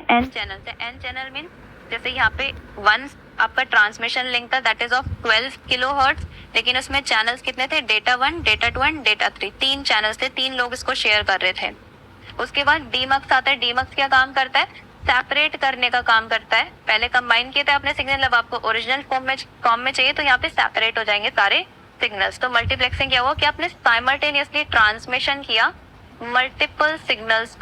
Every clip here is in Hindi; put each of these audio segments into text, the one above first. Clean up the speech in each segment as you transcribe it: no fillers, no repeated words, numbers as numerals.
एन चैनल है। एन चैनल मीन जैसे यहाँ पे वन आपका ट्रांसमिशन लिंक था that is of 12 kilo hertz, लेकिन उसमें चैनल्स कितने थे, data 1, data 2 and data 3, 3 channels थे, 3 लोग इसको शेयर कर रहे थे। उसके बाद डीमक्स आता है। डीमक्स क्या काम करता है, सेपरेट करने का काम करता है। पहले कंबाइन किए थे अपने सिग्नल, अब आपको ओरिजिनल फॉर्म में चाहिए तो यहाँ पे सेपरेट हो जाएंगे सारे सिग्नल्स। तो मल्टीप्लेक्सिंग क्या हुआ कि आपने साइमल्टेनियसली ट्रांसमिशन किया मल्टीपल सिग्नल्स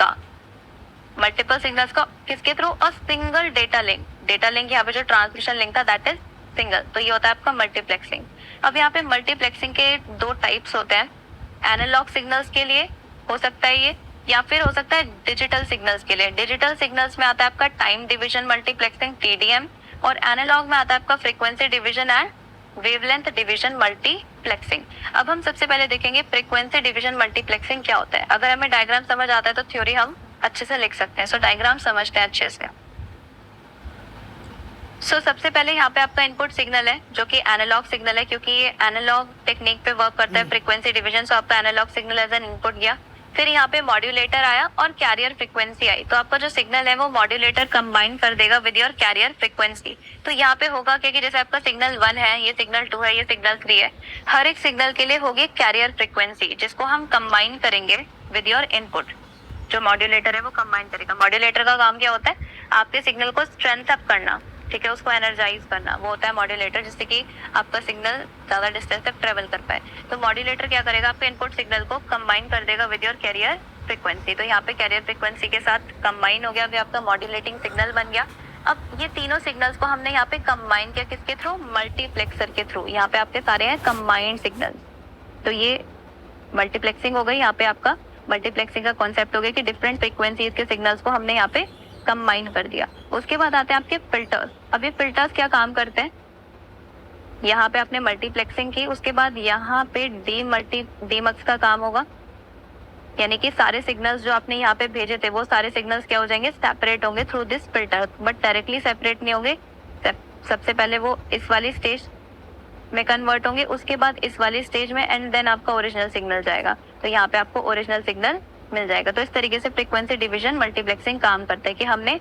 का किसके through, a single data link. Data link यहाँ पे जो ट्रांसमिशन लिंक था दैट इज सिंगल, तो ये होता है आपका मल्टीप्लेक्सिंग। अब यहाँ पे मल्टीप्लेक्सिंग के 2 टाइप्स होते हैं। एनालॉग सिग्नल्स के लिए हो सकता है ये, या फिर हो सकता है डिजिटल सिग्नल्स के लिए। डिजिटल सिग्नल्स में आता है आपका टाइम डिवीजन मल्टीप्लेक्सिंग TDM, और एनालॉग में आता है आपका frequency division and wavelength division multiplexing. अब हम सबसे पहले देखेंगे फ्रीक्वेंसी डिवीजन मल्टीप्लेक्सिंग क्या होता है। अगर हमें डायग्राम समझ आता है तो थ्योरी हम अच्छे से लिख सकते हैं। सो डायग्राम समझते हैं अच्छे से। सबसे पहले यहाँ पे आपका इनपुट सिग्नल है जो कि एनालॉग सिग्नल है, क्योंकि ये एनालॉग टेक्निक पे वर्क करता है फ्रीक्वेंसी डिवीजन। सो आपका analogue signal as an input गया, फिर यहाँ पे मॉड्यूलेटर आया और कैरियर फ्रीक्वेंसी आई। तो आपका जो सिग्नल है वो मॉड्यूलेटर कंबाइन कर देगा विद योर कैरियर फ्रीक्वेंसी। तो यहाँ पे होगा कि जैसे आपका सिग्नल 1 है, ये सिग्नल 2 है, ये सिग्नल 3 है, हर एक सिग्नल के लिए होगी कैरियर फ्रीक्वेंसी जिसको हम कंबाइन करेंगे विद योर इनपुट। जो मॉड्यूलेटर है वो कंबाइन करेगा। मॉड्यूलेटर का काम क्या होता है, आपके सिग्नल को स्ट्रेंथ अप करना, ठीक है, उसको एनर्जाइज करना, वो होता है मॉड्यूलेटर, जिससे कि आपका सिग्नल ज्यादा डिस्टेंस तक ट्रेवल कर पाए। तो मॉड्यूलेटर क्या करेगा, आपके इनपुट सिग्नल को कंबाइन कर देगा विद योर कैरियर फ्रीक्वेंसी। तो यहाँ पे कैरियर फ्रीक्वेंसी के साथ कंबाइन हो गया, अभी आपका मॉड्यूलेटिंग सिग्नल बन गया। अब ये तीनों सिग्नल्स को हमने यहाँ पे कंबाइन किया किसके थ्रू, मल्टीप्लेक्सर के थ्रू। यहाँ पे आपके सारे हैं कंबाइंड सिग्नल, तो ये मल्टीप्लेक्सिंग हो गई। यहाँ पे आपका मल्टीप्लेक्सिंग का कॉन्सेप्ट हो गया कि डिफरेंट फ्रीक्वेंसीज के सिग्नल्स को हमने यहाँ पे कंबाइन कर दिया। उसके बाद आते हैं आपके फिल्टर्स। अब ये फिल्टर्स क्या काम करते हैं, यहाँ पे आपने मल्टीप्लेक्सिंग की, उसके बाद यहाँ पे डीमक्स का काम होगा, यानी कि सारे सिग्नल्स जो आपने यहाँ पे भेजे थे वो सारे सिग्नल्स क्या हो जाएंगे, सेपरेट होंगे through this filter, but directly separate नहीं होंगे। सबसे पहले वो इस वाली स्टेज में कन्वर्ट होंगे, उसके बाद इस वाली स्टेज में, एंड देन आपका ओरिजिनल सिग्नल जाएगा। तो यहाँ पे आपको ओरिजिनल सिग्नल मिल जाएगा। तो इस तरीके से फ्रीक्वेंसी डिवीजन मल्टीप्लेक्सिंग काम करता है कि हमने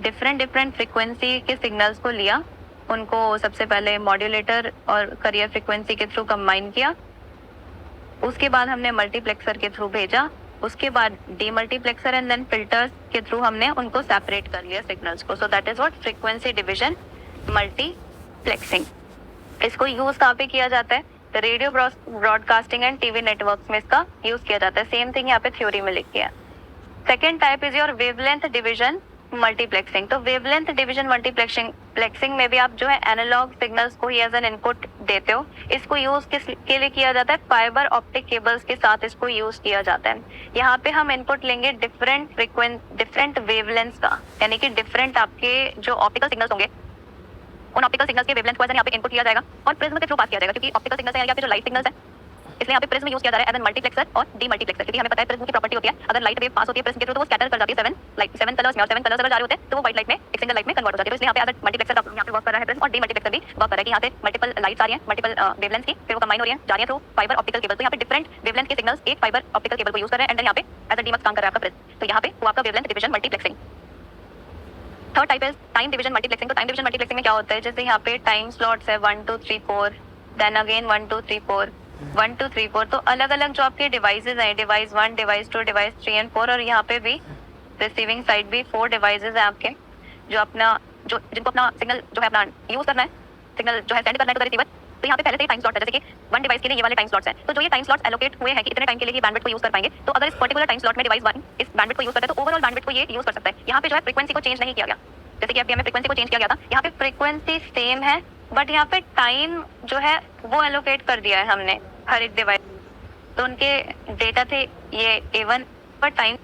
डिफरेंट फ्रीक्वेंसी के सिग्नल्स को लिया, उनको सबसे पहले मॉड्यूलेटर और कैरियर फ्रीक्वेंसी के थ्रू कंबाइन किया, उसके बाद हमने मल्टीप्लेक्सर के थ्रू भेजा, उसके बाद डीमल्टीप्लेक्सर एंड देन फिल्टर्स के थ्रू हमने उनको सेपरेट कर लिया सिग्नल्स को। So that is what frequency division multiplexing. इसको यूज कहाँ पे किया जाता है, radio broadcasting and TV networks में इसका यूज किया जाता है। सेम थिंग यहाँ पे थ्योरी में लिखी है। Second type is your wavelength division multiplexing. तो वेवलेंथ डिवीजन मल्टीप्लेक्सिंग में भी आप जो है एनालॉग सिग्नल्स को ही एज एन इनपुट देते हो। इसको यूज किस के लिए किया जाता है, फाइबर ऑप्टिक केबल्स के साथ इसको यूज किया जाता है। यहाँ पे हम इनपुट लेंगे डिफरेंट वेवलेंथ्स का, यानी कि डिफरेंट आपके जो ऑप्टिकल सिग्नल्स होंगे उन ऑप्टिकल सिग्नल्स के वेवलेंथ को यहाँ पे इनपुट किया जाएगा और प्रिज्म के थ्रू पास किया जाएगा, क्योंकि ऑप्टिकल सिग्नल्स है यहाँ पे जो लाइट सिग्नल्स है, इसलिए यहाँ पे प्रिज्म यूज किया जा रहा है एज एन मल्टीप्लेक्सर और डीमल्टीप्लेक्सर, क्योंकि हमें पता है प्रिज्म की प्रॉपर्टी होती है, अगर लाइट वेव पास होती है प्रिज्म के थ्रू तो वो स्कैटर कर जाती है 7 कलर्स में, और 7 कलर्स अगर जा रहे होते हैं तो वो व्हाइट लाइट में एक सिंगल लाइट में कन्वर्ट हो जाती है। तो इसलिए यहाँ पे एज मल्टीप्लेक्सर यहाँ पे वर्क कर रहा है प्रिज्म, और डीमल्टीप्लेक्सर भी वर्क कर रहा है कि यहाँ से मल्टीपल लाइट्स आ रही हैं, मल्टीपल वेवलेंथ्स की, फिर वो कंबाइन हो रही हैं, जा रही हैं थ्रू फाइबर ऑप्टिकल केबल। तो यहाँ पे डिफरेंट वेवलेंथ के सिग्नल्स एक फाइबर ऑप्टिकल केबल को यूज कर रहे हैं, एंड यहाँ पे एज अ डीमक्स काम कर रहा है आपका प्रिज्म। तो यहाँ पे वो आपका wavelength division multiplexing. Third type है टाइम डिवीजन मल्टीप्लेक्सिंग। तो टाइम डिवीजन मल्टीप्लेक्सिंग में क्या होता है, जैसे यहाँ पे टाइम स्लॉट्स है 1 2 3 4, देन अगेन 1 2 3 4, 1 2 3 4। तो अलग अलग जो आपके डिवाइसेस हैं, डिवाइस 1, डिवाइस 2, डिवाइस 3 एंड 4, और यहाँ पे भी रिसीविंग साइड भी 4 डिवाइसेस हैं आपके, जो अपना जिनको अपना सिग्नल जो है अपना यूज करना है, सिग्नल जो है सेंड करना है टू द रिसीवर। तो यहाँ पे पहले से ही टाइम स्लॉट है, जैसे कि 1 डिवाइस के लिए ये वाले टाइम स्लॉट्स हैं। तो जो ये टाइम स्लॉट्स एलोकेट हुए हैं कि इतने टाइम के लिए ये बैंडविड्थ को यूज कर पाएंगे, तो अगर इस पर्टिकुलर टाइम स्लॉट में डिवाइस 1 इस बैंडविड्थ को यूज करता है तो ओवरऑल बैंडविड्थ को ये यूज कर सकता है। यहाँ पे जो है फ्रीक्वेंसी को चेंज नहीं किया गया, जैसे कि अभी हमें फ्रीक्वेंसी को चेंज किया गया था, यहाँ पे फ्रीक्वेंसी सेम है, बट यहाँ पे टाइम जो है वो एलोकेट कर दिया है हमने हर एक डिवाइस। तो उनके डेटा थे ये A1 पर टाइम,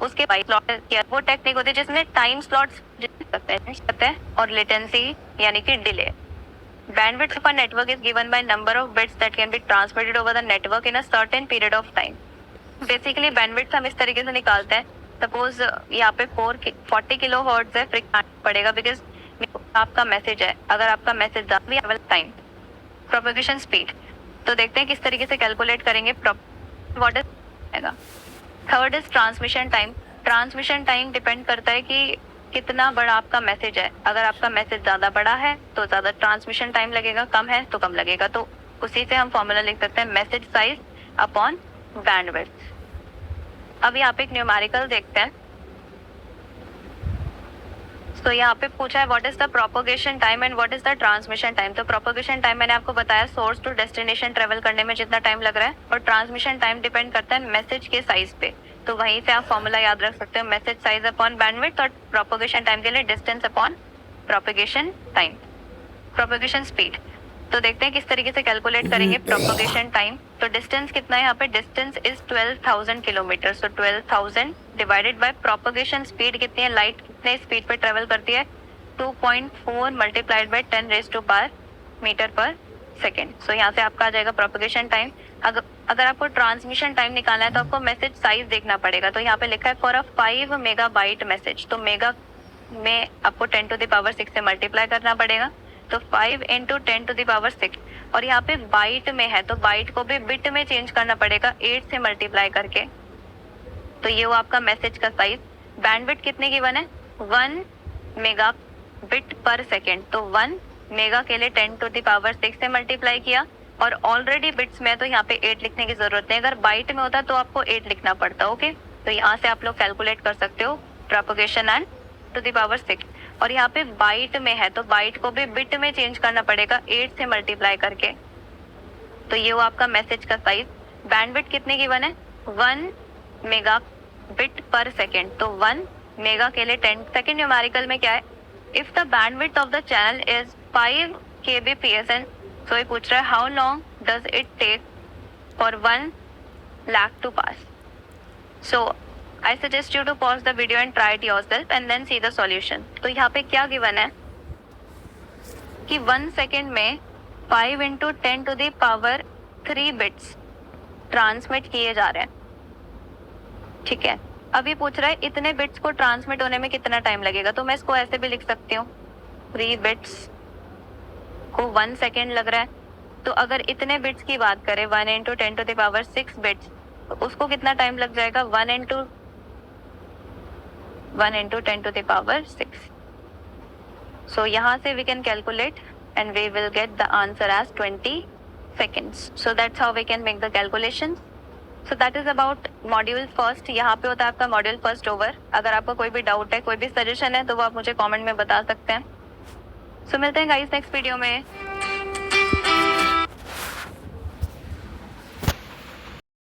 उसके बाई स्लॉट किया, वो टेक्निक होती है जिसमें टाइम स्लॉट्स करते हैं और लेटेंसी यानी कि delay. Bandwidth of a network is given by number of bits that can be transmitted over the network in a certain period of time. Basically bandwidth हम इस तरीके से निकालते हैं, सपोज यहाँ पे 40 किलो हर्ट्ज है, फ्रीक्वेंसी पड़ेगा बिकॉज आपका मैसेज है, अगर आपका मैसेज टाइम प्रोपेगेशन स्पीड, तो देखते हैं किस तरीके से कैलकुलेट करेंगे। What is third is transmission time. Transmission time depend करता है कि कितना बड़ा आपका मैसेज है। अगर आपका मैसेज ज़्यादा बड़ा है तो ज़्यादा ट्रांसमिशन टाइम लगेगा, कम है तो कम लगेगा। तो उसी से हम फॉर्मूला लिख सकते हैं मैसेज साइज अपॉन बैंडविड्थ। अब यहाँ पे एक न्यूमेरिकल देखते हैं। तो यहाँ पे पूछा है what is the propagation time and what is the transmission time. तो प्रोपोगेशन टाइम मैंने आपको बताया सोर्स टू डेस्टिनेशन ट्रेवल करने में जितना टाइम लग रहा है, और ट्रांसमिशन टाइम डिपेंड करता है मैसेज के साइज पे। तो वहीं से आप फॉर्मूला याद रख सकते हो, मैसेज साइज अपॉन बैंडविड्थ, और प्रोपोगेशन टाइम के लिए distance upon propagation time, propagation speed. तो देखते हैं किस तरीके से कैलकुलेट करेंगे प्रोपोगेशन टाइम। तो डिस्टेंस कितना है यहाँ पे, distance is 12,000 kilometre. So 12,000 divided by propagation speed कितनी है, लाइट कितने स्पीड पे ट्रेवल करती है, 2.4 मल्टीप्लाइड बाय 10⁻⁴ मीटर पर सेकेंड। सो यहाँ से आपका आ जाएगा प्रोपोगेशन टाइम। अगर आपको ट्रांसमिशन टाइम निकालना है तो आपको मैसेज साइज देखना पड़ेगा। तो यहाँ पे लिखा है फॉर अ 5 मेगाबाइट मैसेज, तो मेगा में आपको 10⁻⁶ से मल्टीप्लाई करना पड़ेगा। तो 5 × 10⁻⁶, और यहाँ पे बाइट में है तो बाइट को भी बिट में चेंज करना पड़ेगा 8 से मल्टीप्लाई करके। तो ये वो आपका मैसेज का साइज। बैंडविड्थ कितने की गिवन है, 1 मेगा बिट पर सेकेंड। तो 1 मेगा के लिए 10⁻⁶ से मल्टीप्लाई किया, और ऑलरेडी बिट्स में है तो यहाँ पे 8 लिखने की जरूरत नहीं। अगर बाइट में होता तो आपको 8 लिखना पड़ता। ओके, तो यहाँ से आप लोग कैलकुलेट कर सकते हो propagation and to the power 6। और यहाँ पे बाइट में है तो बाइट को भी बिट में चेंज करना पड़ेगा 8 से मल्टीप्लाई करके। तो ये वो आपका मैसेज का साइज। बैंडविड्थ कितने की वन है, 1 मेगा बिट पर सेकेंड। तो 1 मेगा के लिए 10 सेकेंड। न्यूमेरिकल में क्या है, if the bandwidth of the channel is 5 kbps, so ये पूछ रहा है how long does it take for 1 lakh to pass. So I suggest you to pause the video and try it yourself and then see the solution. तो यहाँ पे क्या गिवन है कि 1 सेकेंड में 5 × 10⁻³ बिट्स ट्रांसमिट किए जा रहे हैं। ठीक है, अभी पूछ रहा है इतने बिट्स को ट्रांसमिट होने में कितना टाइम लगेगा। तो मैं इसको ऐसे भी लिख सकती हूँ, 3 बिट्स को 1 सेकेंड लग रहा है। तो अगर इतने बिट्स की बात करें 1 × 10⁻⁶ बिट्स, तो उसको कितना टाइम लग जाएगा, 1 × 10⁻⁶। So यहाँ से we can calculate and we will get the answer as 20 seconds. So that's how we can make the calculations. So that is about module first. यहाँ पे होता है आपका module first over. अगर आपको कोई भी डाउट है, कोई भी सजेशन है, तो वो आप मुझे कमेंट में बता सकते हैं। So मिलते हैं गाइस नेक्स्ट वीडियो में।